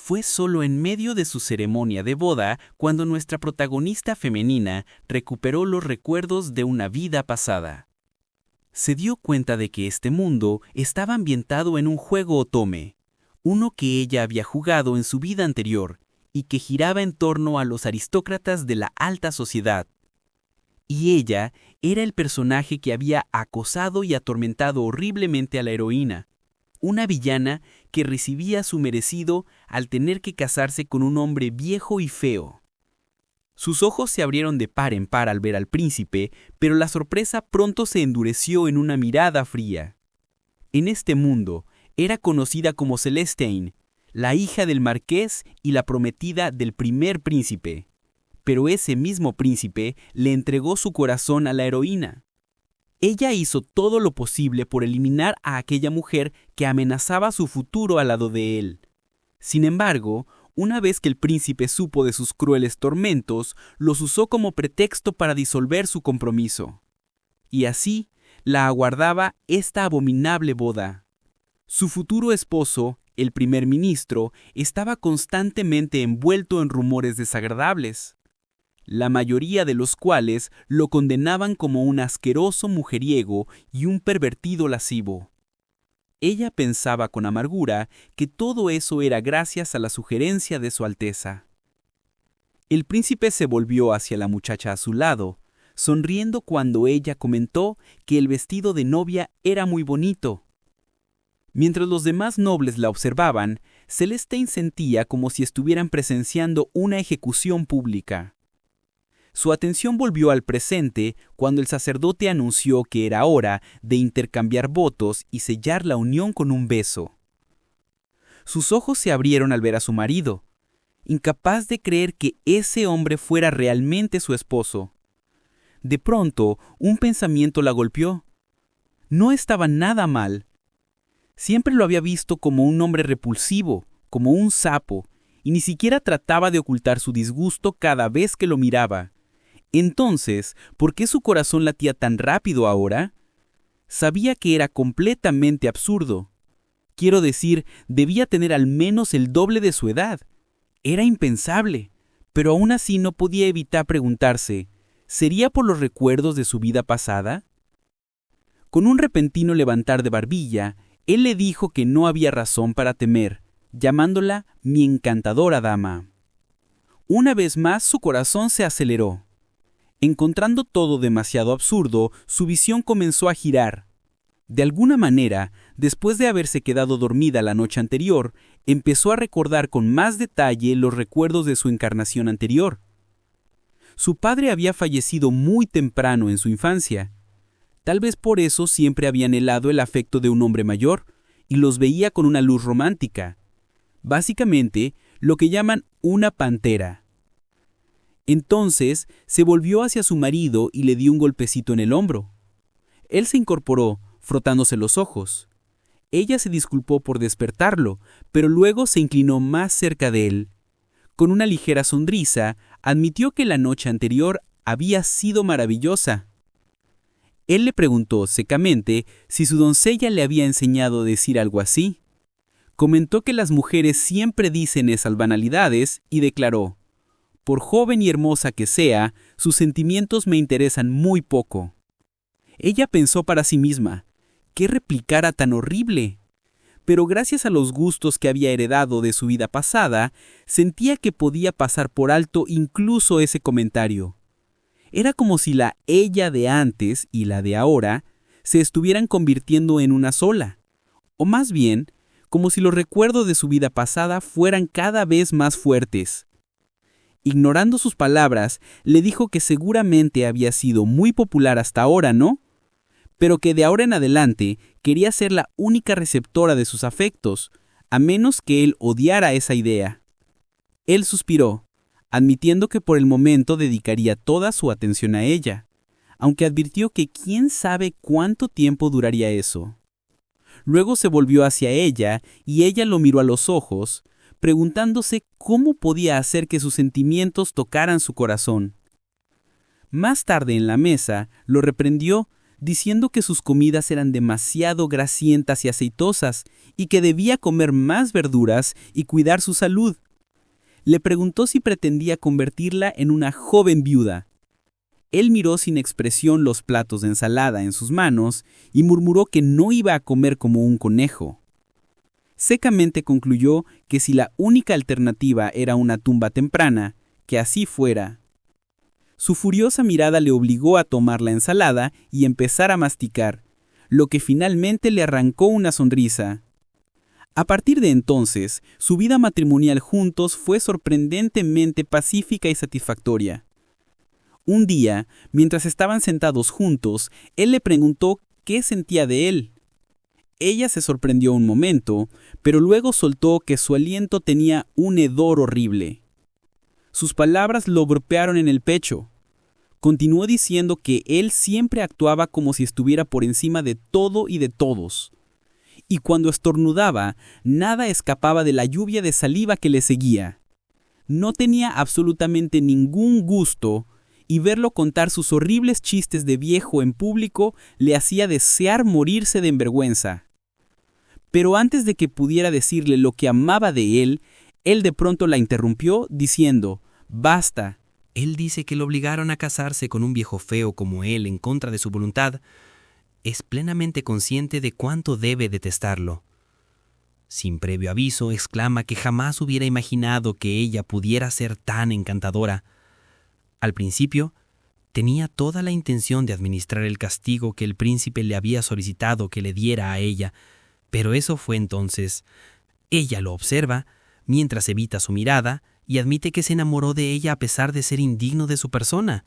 Fue solo en medio de su ceremonia de boda cuando nuestra protagonista femenina recuperó los recuerdos de una vida pasada. Se dio cuenta de que este mundo estaba ambientado en un juego otome, uno que ella había jugado en su vida anterior y que giraba en torno a los aristócratas de la alta sociedad. Y ella era el personaje que había acosado y atormentado horriblemente a la heroína, una villana que recibía su merecido al tener que casarse con un hombre viejo y feo. Sus ojos se abrieron de par en par al ver al príncipe, pero la sorpresa pronto se endureció en una mirada fría. En este mundo, era conocida como Celestine, la hija del marqués y la prometida del primer príncipe. Pero ese mismo príncipe le entregó su corazón a la heroína. Ella hizo todo lo posible por eliminar a aquella mujer que amenazaba su futuro al lado de él. Sin embargo, una vez que el príncipe supo de sus crueles tormentos, los usó como pretexto para disolver su compromiso. Y así, la aguardaba esta abominable boda. Su futuro esposo, el primer ministro, estaba constantemente envuelto en rumores desagradables, la mayoría de los cuales lo condenaban como un asqueroso mujeriego y un pervertido lascivo. Ella pensaba con amargura que todo eso era gracias a la sugerencia de su Alteza. El príncipe se volvió hacia la muchacha a su lado, sonriendo cuando ella comentó que el vestido de novia era muy bonito. Mientras los demás nobles la observaban, Celestine sentía como si estuvieran presenciando una ejecución pública. Su atención volvió al presente cuando el sacerdote anunció que era hora de intercambiar votos y sellar la unión con un beso. Sus ojos se abrieron al ver a su marido, incapaz de creer que ese hombre fuera realmente su esposo. De pronto, un pensamiento la golpeó. No estaba nada mal. Siempre lo había visto como un hombre repulsivo, como un sapo, y ni siquiera trataba de ocultar su disgusto cada vez que lo miraba. Entonces, ¿por qué su corazón latía tan rápido ahora? Sabía que era completamente absurdo. Quiero decir, debía tener al menos el doble de su edad. Era impensable, pero aún así no podía evitar preguntarse, ¿sería por los recuerdos de su vida pasada? Con un repentino levantar de barbilla, él le dijo que no había razón para temer, llamándola mi encantadora dama. Una vez más su corazón se aceleró. Encontrando todo demasiado absurdo, su visión comenzó a girar. De alguna manera, después de haberse quedado dormida la noche anterior, empezó a recordar con más detalle los recuerdos de su encarnación anterior. Su padre había fallecido muy temprano en su infancia. Tal vez por eso siempre había anhelado el afecto de un hombre mayor, y los veía con una luz romántica. Básicamente, lo que llaman una pantera. Entonces se volvió hacia su marido y le dio un golpecito en el hombro. Él se incorporó, frotándose los ojos. Ella se disculpó por despertarlo, pero luego se inclinó más cerca de él. Con una ligera sonrisa, admitió que la noche anterior había sido maravillosa. Él le preguntó secamente si su doncella le había enseñado a decir algo así. Comentó que las mujeres siempre dicen esas banalidades y declaró: por joven y hermosa que sea, sus sentimientos me interesan muy poco. Ella pensó para sí misma, ¿qué replicara tan horrible? Pero gracias a los gustos que había heredado de su vida pasada, sentía que podía pasar por alto incluso ese comentario. Era como si la ella de antes y la de ahora se estuvieran convirtiendo en una sola, o más bien, como si los recuerdos de su vida pasada fueran cada vez más fuertes. Ignorando sus palabras, le dijo que seguramente había sido muy popular hasta ahora, ¿no? Pero que de ahora en adelante quería ser la única receptora de sus afectos, a menos que él odiara esa idea. Él suspiró, admitiendo que por el momento dedicaría toda su atención a ella, aunque advirtió que quién sabe cuánto tiempo duraría eso. Luego se volvió hacia ella y ella lo miró a los ojos, preguntándose cómo podía hacer que sus sentimientos tocaran su corazón. Más tarde en la mesa, lo reprendió, diciendo que sus comidas eran demasiado grasientas y aceitosas y que debía comer más verduras y cuidar su salud. Le preguntó si pretendía convertirla en una joven viuda. Él miró sin expresión los platos de ensalada en sus manos y murmuró que no iba a comer como un conejo. Secamente concluyó que si la única alternativa era una tumba temprana, que así fuera. Su furiosa mirada le obligó a tomar la ensalada y empezar a masticar, lo que finalmente le arrancó una sonrisa. A partir de entonces, su vida matrimonial juntos fue sorprendentemente pacífica y satisfactoria. Un día, mientras estaban sentados juntos, él le preguntó qué sentía de él. Ella se sorprendió un momento, pero luego soltó que su aliento tenía un hedor horrible. Sus palabras lo golpearon en el pecho. Continuó diciendo que él siempre actuaba como si estuviera por encima de todo y de todos. Y cuando estornudaba, nada escapaba de la lluvia de saliva que le seguía. No tenía absolutamente ningún gusto, y verlo contar sus horribles chistes de viejo en público le hacía desear morirse de vergüenza. Pero antes de que pudiera decirle lo que amaba de él de pronto la interrumpió diciendo: «Basta». Él dice que lo obligaron a casarse con un viejo feo como él en contra de su voluntad. Es plenamente consciente de cuánto debe detestarlo. Sin previo aviso, exclama que jamás hubiera imaginado que ella pudiera ser tan encantadora. Al principio, tenía toda la intención de administrar el castigo que el príncipe le había solicitado que le diera a ella, pero eso fue entonces. Ella lo observa, mientras evita su mirada, y admite que se enamoró de ella a pesar de ser indigno de su persona.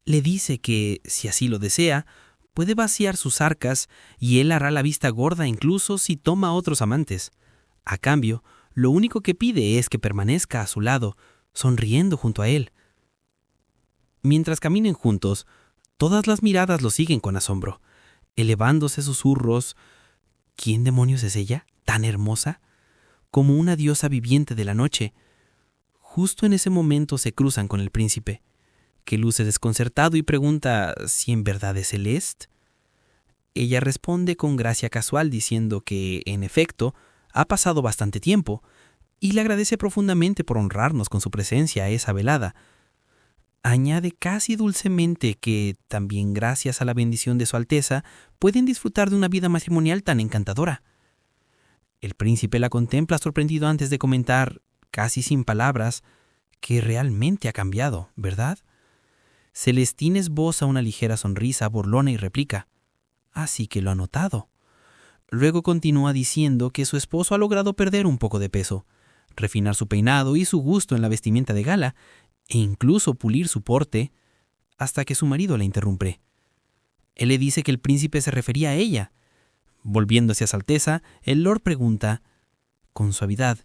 Le dice que, si así lo desea, puede vaciar sus arcas y él hará la vista gorda incluso si toma otros amantes. A cambio, lo único que pide es que permanezca a su lado, sonriendo junto a él. Mientras caminen juntos, todas las miradas lo siguen con asombro, elevándose susurros. ¿Quién demonios es ella, tan hermosa? Como una diosa viviente de la noche. Justo en ese momento se cruzan con el príncipe, que luce desconcertado y pregunta si en verdad es Celeste. Ella responde con gracia casual diciendo que, en efecto, ha pasado bastante tiempo, y le agradece profundamente por honrarnos con su presencia a esa velada. Añade casi dulcemente que, también gracias a la bendición de su Alteza, pueden disfrutar de una vida matrimonial tan encantadora. El príncipe la contempla sorprendido antes de comentar, casi sin palabras, que realmente ha cambiado, ¿verdad? Celestina esboza una ligera sonrisa burlona y replica: «Así que lo ha notado». Luego continúa diciendo que su esposo ha logrado perder un poco de peso, refinar su peinado y su gusto en la vestimenta de gala, e incluso pulir su porte, hasta que su marido la interrumpe. Él le dice que el príncipe se refería a ella. Volviéndose a su Alteza, el lord pregunta, con suavidad,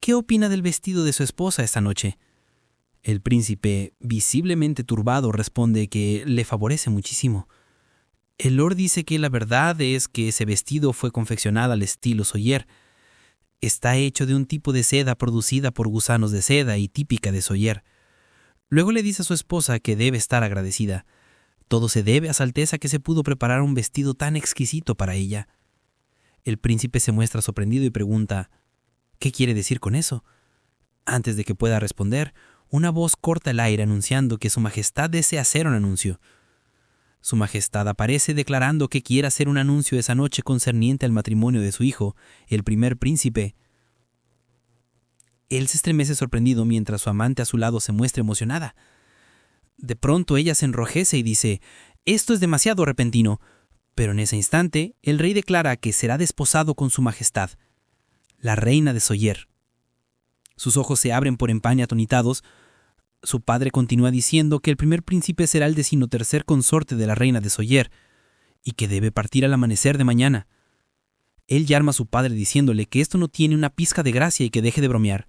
¿qué opina del vestido de su esposa esta noche? El príncipe, visiblemente turbado, responde que le favorece muchísimo. El lord dice que la verdad es que ese vestido fue confeccionado al estilo Sawyer. Está hecho de un tipo de seda producida por gusanos de seda y típica de Sawyer. Luego le dice a su esposa que debe estar agradecida. Todo se debe a su Alteza que se pudo preparar un vestido tan exquisito para ella. El príncipe se muestra sorprendido y pregunta, ¿qué quiere decir con eso? Antes de que pueda responder, una voz corta el aire anunciando que su majestad desea hacer un anuncio. Su majestad aparece declarando que quiere hacer un anuncio esa noche concerniente al matrimonio de su hijo, el primer príncipe. Él se estremece sorprendido mientras su amante a su lado se muestra emocionada. De pronto ella se enrojece y dice, «Esto es demasiado repentino». Pero en ese instante, el rey declara que será desposado con su majestad, la reina de Sawyer. Sus ojos se abren por empaño atonitados. Su padre continúa diciendo que el primer príncipe será el 13º consorte de la reina de Sawyer y que debe partir al amanecer de mañana. Él llama a su padre diciéndole que esto no tiene una pizca de gracia y que deje de bromear.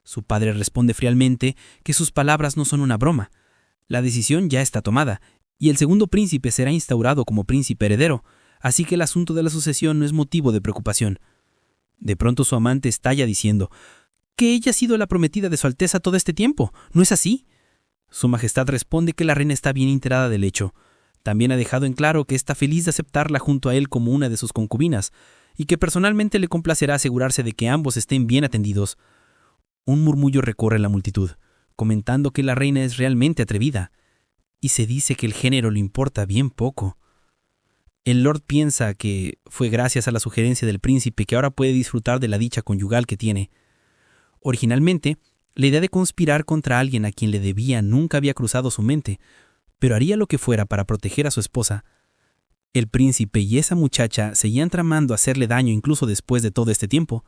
Su padre responde frialmente que sus palabras no son una broma. La decisión ya está tomada, y el segundo príncipe será instaurado como príncipe heredero, así que el asunto de la sucesión no es motivo de preocupación. De pronto su amante estalla diciendo que ella ha sido la prometida de su Alteza todo este tiempo, ¿no es así? Su majestad responde que la reina está bien enterada del hecho. También ha dejado en claro que está feliz de aceptarla junto a él como una de sus concubinas, y que personalmente le complacerá asegurarse de que ambos estén bien atendidos. Un murmullo recorre la multitud, comentando que la reina es realmente atrevida, y se dice que el género le importa bien poco. El lord piensa que fue gracias a la sugerencia del príncipe que ahora puede disfrutar de la dicha conyugal que tiene. Originalmente, la idea de conspirar contra alguien a quien le debía nunca había cruzado su mente, pero haría lo que fuera para proteger a su esposa. El príncipe y esa muchacha seguían tramando hacerle daño incluso después de todo este tiempo.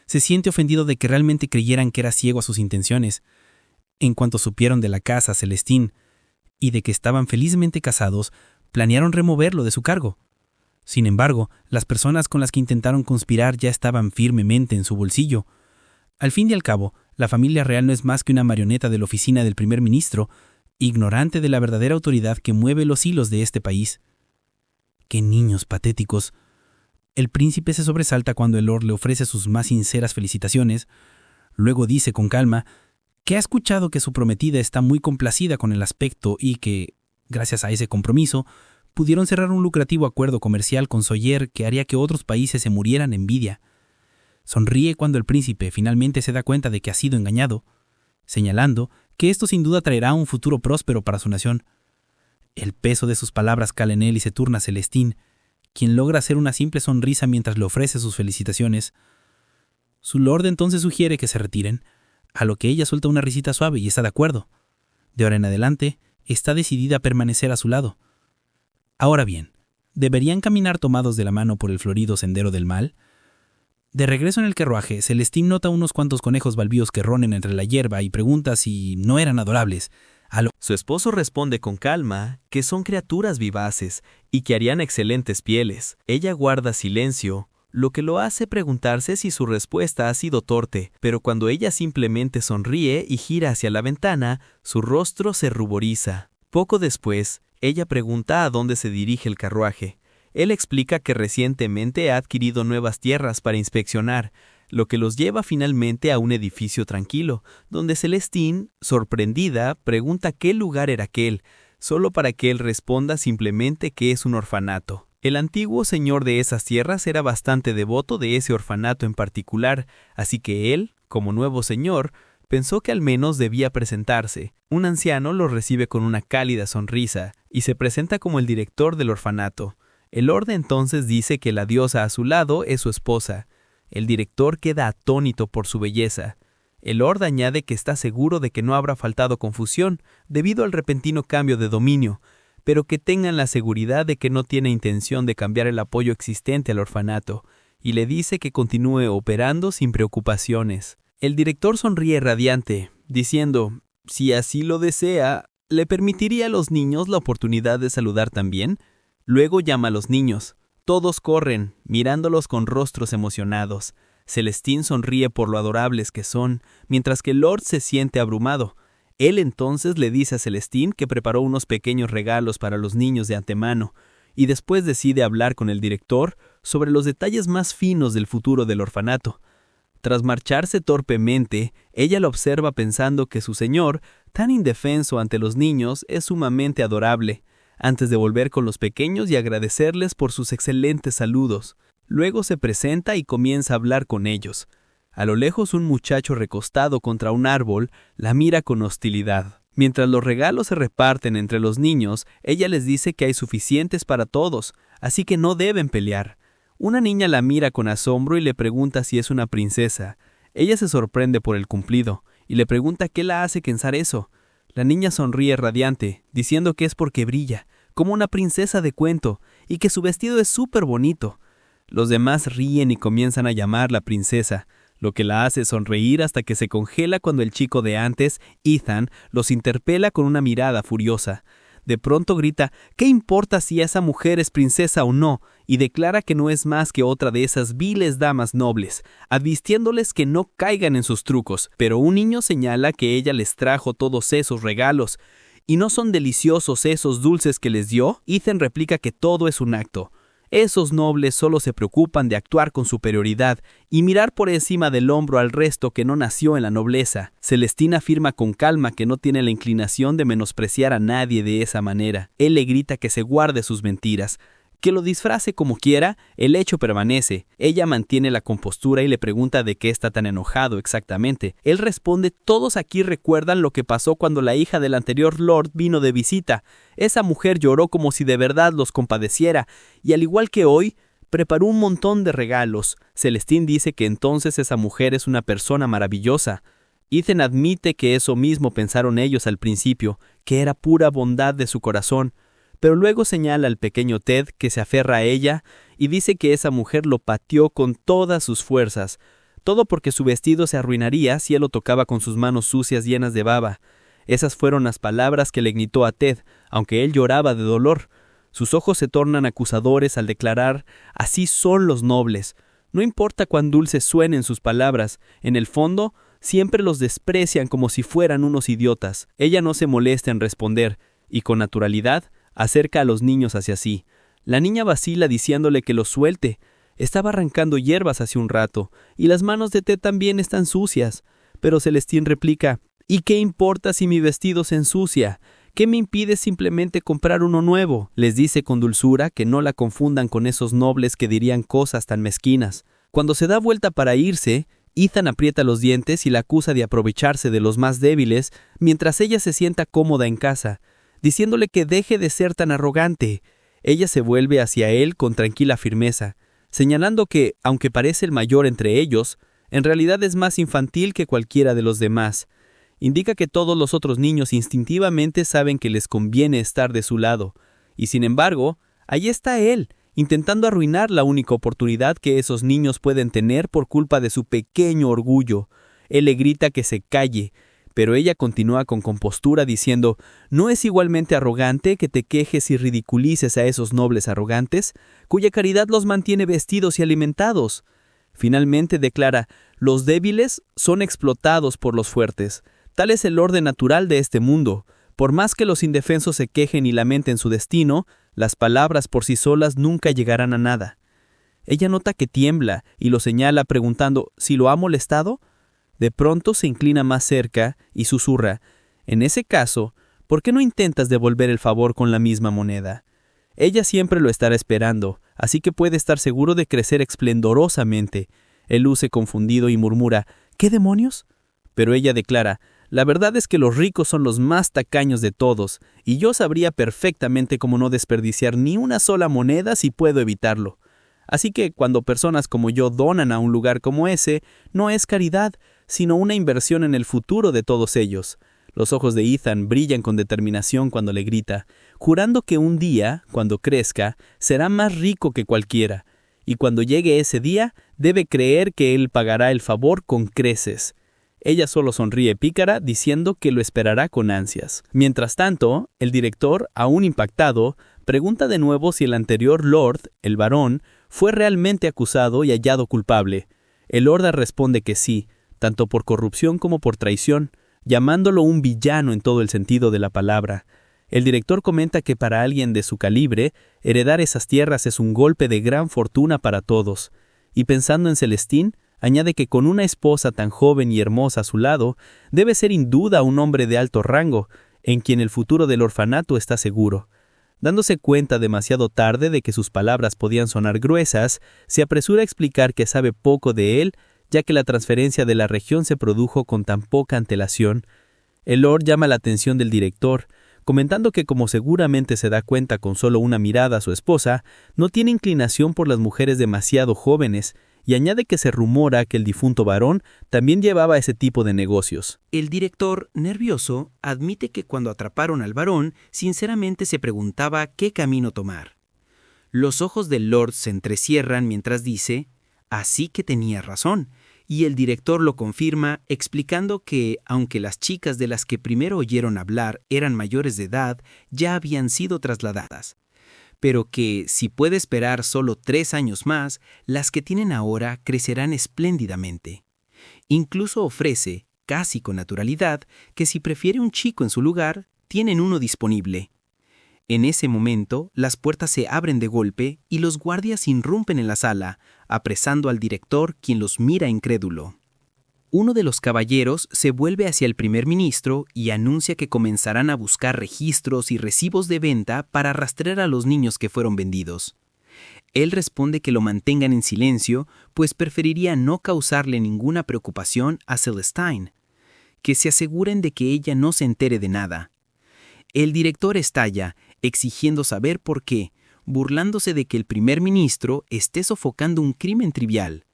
Se siente ofendido de que realmente creyeran que era ciego a sus intenciones. En cuanto supieron de la casa Celestine y de que estaban felizmente casados, planearon removerlo de su cargo. Sin embargo, las personas con las que intentaron conspirar ya estaban firmemente en su bolsillo. Al fin y al cabo, la familia real no es más que una marioneta de la oficina del primer ministro, ignorante de la verdadera autoridad que mueve los hilos de este país. ¡Qué niños patéticos! El príncipe se sobresalta cuando el lord le ofrece sus más sinceras felicitaciones. Luego dice con calma que ha escuchado que su prometida está muy complacida con el aspecto y que, gracias a ese compromiso, pudieron cerrar un lucrativo acuerdo comercial con Sawyer que haría que otros países se murieran de envidia. Sonríe cuando el príncipe finalmente se da cuenta de que ha sido engañado, señalando que esto sin duda traerá un futuro próspero para su nación. El peso de sus palabras cala en él y se turna a Celestine, quien logra hacer una simple sonrisa mientras le ofrece sus felicitaciones. Su lord entonces sugiere que se retiren, a lo que ella suelta una risita suave y está de acuerdo. De ahora en adelante, está decidida a permanecer a su lado. Ahora bien, ¿deberían caminar tomados de la mano por el florido sendero del mal? De regreso en el carruaje, Celestine nota unos cuantos conejos balbíos que ronen entre la hierba y pregunta si no eran adorables. Su esposo responde con calma que son criaturas vivaces y que harían excelentes pieles. Ella guarda silencio, lo que lo hace preguntarse si su respuesta ha sido torpe, pero cuando ella simplemente sonríe y gira hacia la ventana, su rostro se ruboriza. Poco después, ella pregunta a dónde se dirige el carruaje. Él explica que recientemente ha adquirido nuevas tierras para inspeccionar, lo que los lleva finalmente a un edificio tranquilo, donde Celestine, sorprendida, pregunta qué lugar era aquel, solo para que él responda simplemente que es un orfanato. El antiguo señor de esas tierras era bastante devoto de ese orfanato en particular, así que él, como nuevo señor, pensó que al menos debía presentarse. Un anciano lo recibe con una cálida sonrisa y se presenta como el director del orfanato. El lord entonces dice que la diosa a su lado es su esposa. El director queda atónito por su belleza. El lord añade que está seguro de que no habrá faltado confusión debido al repentino cambio de dominio, pero que tengan la seguridad de que no tiene intención de cambiar el apoyo existente al orfanato, y le dice que continúe operando sin preocupaciones. El director sonríe radiante, diciendo, si así lo desea, ¿le permitiría a los niños la oportunidad de saludar también? Luego llama a los niños. Todos corren, mirándolos con rostros emocionados. Celestine sonríe por lo adorables que son, mientras que el lord se siente abrumado. Él entonces le dice a Celestine que preparó unos pequeños regalos para los niños de antemano, y después decide hablar con el director sobre los detalles más finos del futuro del orfanato. Tras marcharse torpemente, ella lo observa pensando que su señor, tan indefenso ante los niños, es sumamente adorable, antes de volver con los pequeños y agradecerles por sus excelentes saludos. Luego se presenta y comienza a hablar con ellos. A lo lejos un muchacho recostado contra un árbol la mira con hostilidad. Mientras los regalos se reparten entre los niños, ella les dice que hay suficientes para todos, así que no deben pelear. Una niña la mira con asombro y le pregunta si es una princesa. Ella se sorprende por el cumplido y le pregunta qué la hace pensar eso. La niña sonríe radiante, diciendo que es porque brilla, como una princesa de cuento, y que su vestido es súper bonito. Los demás ríen y comienzan a llamarla princesa, lo que la hace sonreír hasta que se congela cuando el chico de antes, Ethan, los interpela con una mirada furiosa. De pronto grita, ¿qué importa si esa mujer es princesa o no? Y declara que no es más que otra de esas viles damas nobles, advirtiéndoles que no caigan en sus trucos. Pero un niño señala que ella les trajo todos esos regalos. ¿Y no son deliciosos esos dulces que les dio? Ethan replica que todo es un acto. Esos nobles solo se preocupan de actuar con superioridad y mirar por encima del hombro al resto que no nació en la nobleza. Celestín afirma con calma que no tiene la inclinación de menospreciar a nadie de esa manera. Él le grita que se guarde sus mentiras, que lo disfrace como quiera, el hecho permanece. Ella mantiene la compostura y le pregunta de qué está tan enojado exactamente. Él responde: todos aquí recuerdan lo que pasó cuando la hija del anterior lord vino de visita. Esa mujer lloró como si de verdad los compadeciera, y al igual que hoy, preparó un montón de regalos. Celestín dice que entonces esa mujer es una persona maravillosa. Ethan admite que eso mismo pensaron ellos al principio, que era pura bondad de su corazón. Pero luego señala al pequeño Ted, que se aferra a ella, y dice que esa mujer lo pateó con todas sus fuerzas, todo porque su vestido se arruinaría si él lo tocaba con sus manos sucias llenas de baba. Esas fueron las palabras que le gritó a Ted, aunque él lloraba de dolor. Sus ojos se tornan acusadores al declarar: así son los nobles. No importa cuán dulces suenen sus palabras, en el fondo siempre los desprecian como si fueran unos idiotas. Ella no se molesta en responder, y con naturalidad acerca a los niños hacia sí. La niña vacila diciéndole que los suelte. Estaba arrancando hierbas hace un rato, y las manos de Ted también están sucias. Pero Celestín replica: ¿y qué importa si mi vestido se ensucia? ¿Qué me impide simplemente comprar uno nuevo? Les dice con dulzura que no la confundan con esos nobles que dirían cosas tan mezquinas. Cuando se da vuelta para irse, Ethan aprieta los dientes y la acusa de aprovecharse de los más débiles, mientras ella se sienta cómoda en casa, diciéndole que deje de ser tan arrogante. Ella se vuelve hacia él con tranquila firmeza, señalando que, aunque parece el mayor entre ellos, en realidad es más infantil que cualquiera de los demás. Indica que todos los otros niños instintivamente saben que les conviene estar de su lado, y sin embargo, ahí está él, intentando arruinar la única oportunidad que esos niños pueden tener por culpa de su pequeño orgullo. Él le grita que se calle, pero ella continúa con compostura diciendo: ¿no es igualmente arrogante que te quejes y ridiculices a esos nobles arrogantes, cuya caridad los mantiene vestidos y alimentados? Finalmente declara: los débiles son explotados por los fuertes. Tal es el orden natural de este mundo. Por más que los indefensos se quejen y lamenten su destino, las palabras por sí solas nunca llegarán a nada. Ella nota que tiembla y lo señala preguntando si lo ha molestado. De pronto se inclina más cerca y susurra: en ese caso, ¿por qué no intentas devolver el favor con la misma moneda? Ella siempre lo estará esperando, así que puede estar seguro de crecer esplendorosamente. Él luce confundido y murmura: ¿qué demonios? Pero ella declara: la verdad es que los ricos son los más tacaños de todos, y yo sabría perfectamente cómo no desperdiciar ni una sola moneda si puedo evitarlo. Así que cuando personas como yo donan a un lugar como ese, no es caridad, sino una inversión en el futuro de todos ellos. Los ojos de Ethan brillan con determinación cuando le grita, jurando que un día, cuando crezca, será más rico que cualquiera, y cuando llegue ese día, debe creer que él pagará el favor con creces. Ella solo sonríe pícara, diciendo que lo esperará con ansias. Mientras tanto, el director, aún impactado, pregunta de nuevo si el anterior lord, el barón, fue realmente acusado y hallado culpable. El lord responde que sí, tanto por corrupción como por traición, llamándolo un villano en todo el sentido de la palabra. El director comenta que para alguien de su calibre, heredar esas tierras es un golpe de gran fortuna para todos, y pensando en Celestín, añade que con una esposa tan joven y hermosa a su lado, debe ser sin duda un hombre de alto rango, en quien el futuro del orfanato está seguro. Dándose cuenta demasiado tarde de que sus palabras podían sonar gruesas, se apresura a explicar que sabe poco de él, ya que la transferencia de la región se produjo con tan poca antelación. El lord llama la atención del director, comentando que como seguramente se da cuenta con solo una mirada a su esposa, no tiene inclinación por las mujeres demasiado jóvenes, y añade que se rumora que el difunto varón también llevaba ese tipo de negocios. El director, nervioso, admite que cuando atraparon al varón, sinceramente se preguntaba qué camino tomar. Los ojos del lord se entrecierran mientras dice: así que tenía razón, y el director lo confirma explicando que, aunque las chicas de las que primero oyeron hablar eran mayores de edad, ya habían sido trasladadas, pero que, si puede esperar solo 3 años más, las que tienen ahora crecerán espléndidamente. Incluso ofrece, casi con naturalidad, que si prefiere un chico en su lugar, tienen uno disponible. En ese momento, las puertas se abren de golpe y los guardias irrumpen en la sala, apresando al director, quien los mira incrédulo. Uno de los caballeros se vuelve hacia el primer ministro y anuncia que comenzarán a buscar registros y recibos de venta para rastrear a los niños que fueron vendidos. Él responde que lo mantengan en silencio, pues preferiría no causarle ninguna preocupación a Celestine, que se aseguren de que ella no se entere de nada. El director estalla, exigiendo saber por qué, burlándose de que el primer ministro esté sofocando un crimen trivial.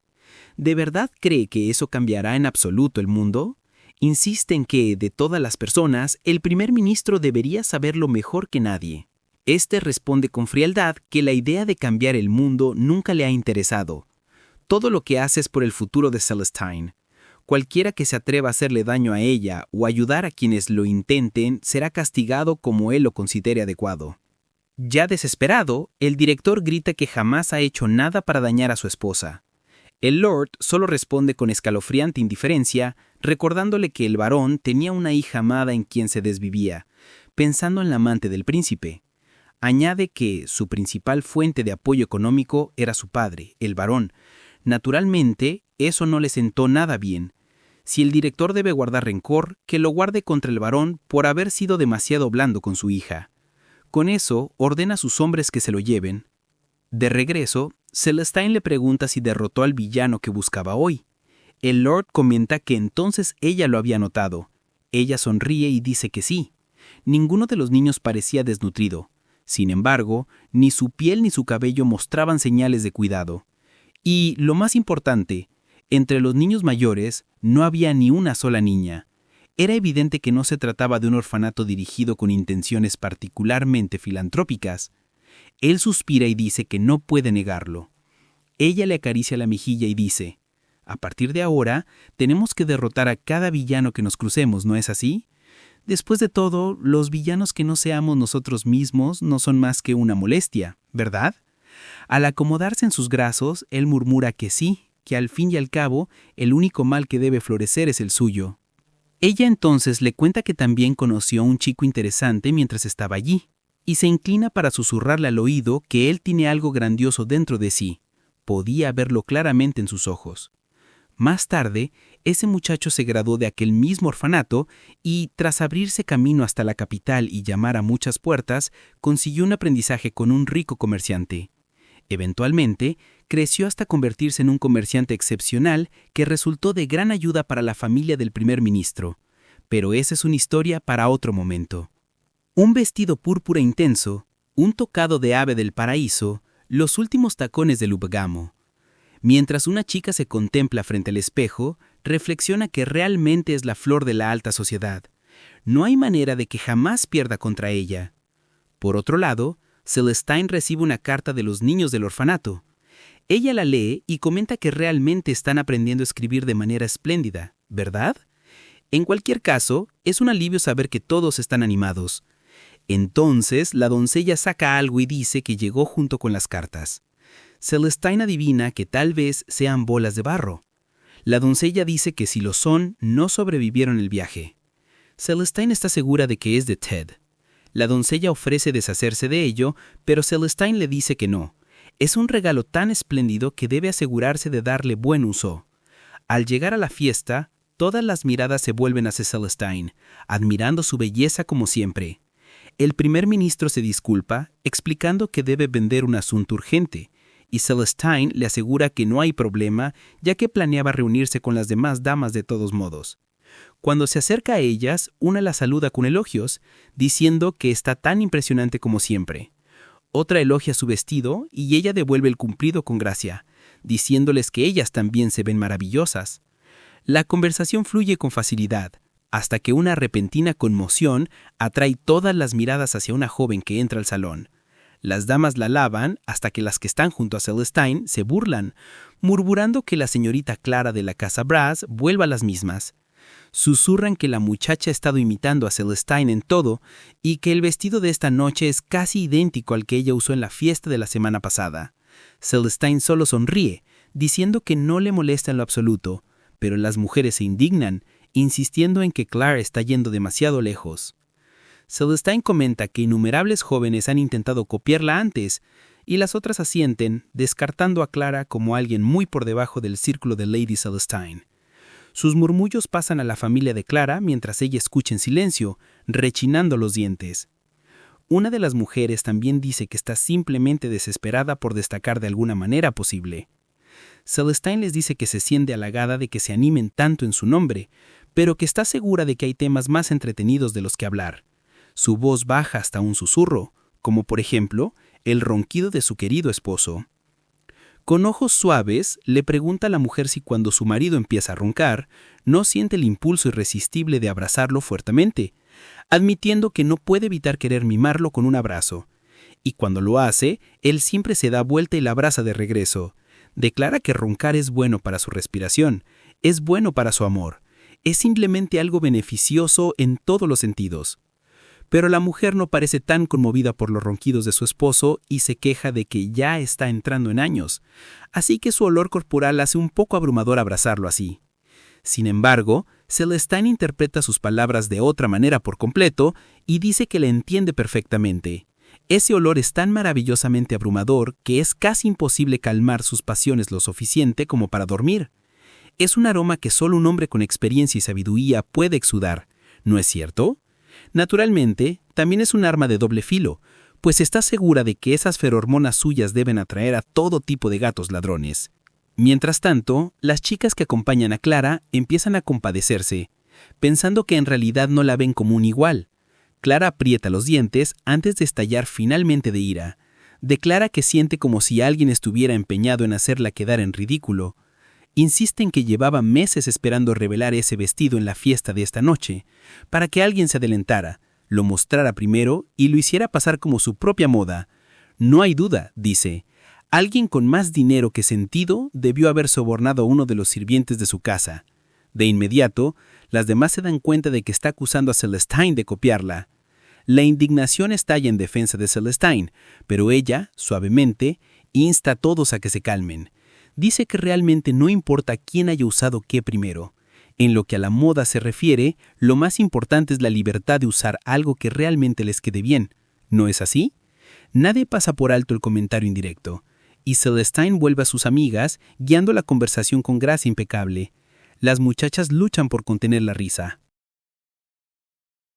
¿De verdad cree que eso cambiará en absoluto el mundo? Insiste en que, de todas las personas, el primer ministro debería saberlo mejor que nadie. Este responde con frialdad que la idea de cambiar el mundo nunca le ha interesado. Todo lo que hace es por el futuro de Celestine. Cualquiera que se atreva a hacerle daño a ella o ayudar a quienes lo intenten será castigado como él lo considere adecuado. Ya desesperado, el director grita que jamás ha hecho nada para dañar a su esposa. El Lord solo responde con escalofriante indiferencia, recordándole que el varón tenía una hija amada en quien se desvivía, pensando en la amante del príncipe. Añade que su principal fuente de apoyo económico era su padre, el varón. Naturalmente, eso no le sentó nada bien. Si el director debe guardar rencor, que lo guarde contra el varón por haber sido demasiado blando con su hija. Con eso, ordena a sus hombres que se lo lleven. De regreso, Celestine le pregunta si derrotó al villano que buscaba hoy. El Lord comenta que entonces ella lo había notado. Ella sonríe y dice que sí. Ninguno de los niños parecía desnutrido. Sin embargo, ni su piel ni su cabello mostraban señales de cuidado. Y, lo más importante, entre los niños mayores no había ni una sola niña. Era evidente que no se trataba de un orfanato dirigido con intenciones particularmente filantrópicas. Él suspira y dice que no puede negarlo. Ella le acaricia la mejilla y dice: «A partir de ahora, tenemos que derrotar a cada villano que nos crucemos, ¿no es así? Después de todo, los villanos que no seamos nosotros mismos no son más que una molestia, ¿verdad?». Al acomodarse en sus brazos, él murmura que sí, que al fin y al cabo, el único mal que debe florecer es el suyo. Ella entonces le cuenta que también conoció a un chico interesante mientras estaba allí, y se inclina para susurrarle al oído que él tiene algo grandioso dentro de sí. Podía verlo claramente en sus ojos. Más tarde, ese muchacho se graduó de aquel mismo orfanato y, tras abrirse camino hasta la capital y llamar a muchas puertas, consiguió un aprendizaje con un rico comerciante. Eventualmente, creció hasta convertirse en un comerciante excepcional que resultó de gran ayuda para la familia del primer ministro. Pero esa es una historia para otro momento. Un vestido púrpura intenso, un tocado de ave del paraíso, los últimos tacones de Lubgamo. Mientras una chica se contempla frente al espejo, reflexiona que realmente es la flor de la alta sociedad. No hay manera de que jamás pierda contra ella. Por otro lado, Celestine recibe una carta de los niños del orfanato. Ella la lee y comenta que realmente están aprendiendo a escribir de manera espléndida, ¿verdad? En cualquier caso, es un alivio saber que todos están animados. Entonces, la doncella saca algo y dice que llegó junto con las cartas. Celestine adivina que tal vez sean bolas de barro. La doncella dice que si lo son, no sobrevivieron el viaje. Celestine está segura de que es de Ted. La doncella ofrece deshacerse de ello, pero Celestine le dice que no. Es un regalo tan espléndido que debe asegurarse de darle buen uso. Al llegar a la fiesta, todas las miradas se vuelven hacia Celestine, admirando su belleza como siempre. El primer ministro se disculpa, explicando que debe vender un asunto urgente, y Celestine le asegura que no hay problema, ya que planeaba reunirse con las demás damas de todos modos. Cuando se acerca a ellas, una la saluda con elogios, diciendo que está tan impresionante como siempre. Otra elogia su vestido y ella devuelve el cumplido con gracia, diciéndoles que ellas también se ven maravillosas. La conversación fluye con facilidad, hasta que una repentina conmoción atrae todas las miradas hacia una joven que entra al salón. Las damas la alaban hasta que las que están junto a Celestine se burlan, murmurando que la señorita Clara de la casa Brass vuelva a las mismas. Susurran que la muchacha ha estado imitando a Celestine en todo y que el vestido de esta noche es casi idéntico al que ella usó en la fiesta de la semana pasada. Celestine solo sonríe, diciendo que no le molesta en lo absoluto, pero las mujeres se indignan, insistiendo en que Clara está yendo demasiado lejos. Celestine comenta que innumerables jóvenes han intentado copiarla antes, y las otras asienten, descartando a Clara como alguien muy por debajo del círculo de Lady Celestine. Sus murmullos pasan a la familia de Clara mientras ella escucha en silencio, rechinando los dientes. Una de las mujeres también dice que está simplemente desesperada por destacar de alguna manera posible. Celestine les dice que se siente halagada de que se animen tanto en su nombre, pero que está segura de que hay temas más entretenidos de los que hablar. Su voz baja hasta un susurro, como por ejemplo, el ronquido de su querido esposo. Con ojos suaves, le pregunta a la mujer si cuando su marido empieza a roncar, no siente el impulso irresistible de abrazarlo fuertemente, admitiendo que no puede evitar querer mimarlo con un abrazo. Y cuando lo hace, él siempre se da vuelta y la abraza de regreso. Declara que roncar es bueno para su respiración, es bueno para su amor, es simplemente algo beneficioso en todos los sentidos. Pero la mujer no parece tan conmovida por los ronquidos de su esposo y se queja de que ya está entrando en años, así que su olor corporal hace un poco abrumador abrazarlo así. Sin embargo, Celestine interpreta sus palabras de otra manera por completo y dice que le entiende perfectamente. Ese olor es tan maravillosamente abrumador que es casi imposible calmar sus pasiones lo suficiente como para dormir. Es un aroma que solo un hombre con experiencia y sabiduría puede exudar, ¿no es cierto? Naturalmente, también es un arma de doble filo, pues está segura de que esas ferormonas suyas deben atraer a todo tipo de gatos ladrones. Mientras tanto, las chicas que acompañan a Clara empiezan a compadecerse, pensando que en realidad no la ven como un igual. Clara aprieta los dientes antes de estallar finalmente de ira. Declara que siente como si alguien estuviera empeñado en hacerla quedar en ridículo. Insiste en que llevaba meses esperando revelar ese vestido en la fiesta de esta noche, para que alguien se adelantara, lo mostrara primero y lo hiciera pasar como su propia moda. No hay duda, dice, alguien con más dinero que sentido debió haber sobornado a uno de los sirvientes de su casa. De inmediato, las demás se dan cuenta de que está acusando a Celestine de copiarla. La indignación estalla en defensa de Celestine, pero ella, suavemente, insta a todos a que se calmen. Dice que realmente no importa quién haya usado qué primero. En lo que a la moda se refiere, lo más importante es la libertad de usar algo que realmente les quede bien. ¿No es así? Nadie pasa por alto el comentario indirecto, y Celestine vuelve a sus amigas, guiando la conversación con gracia impecable. Las muchachas luchan por contener la risa.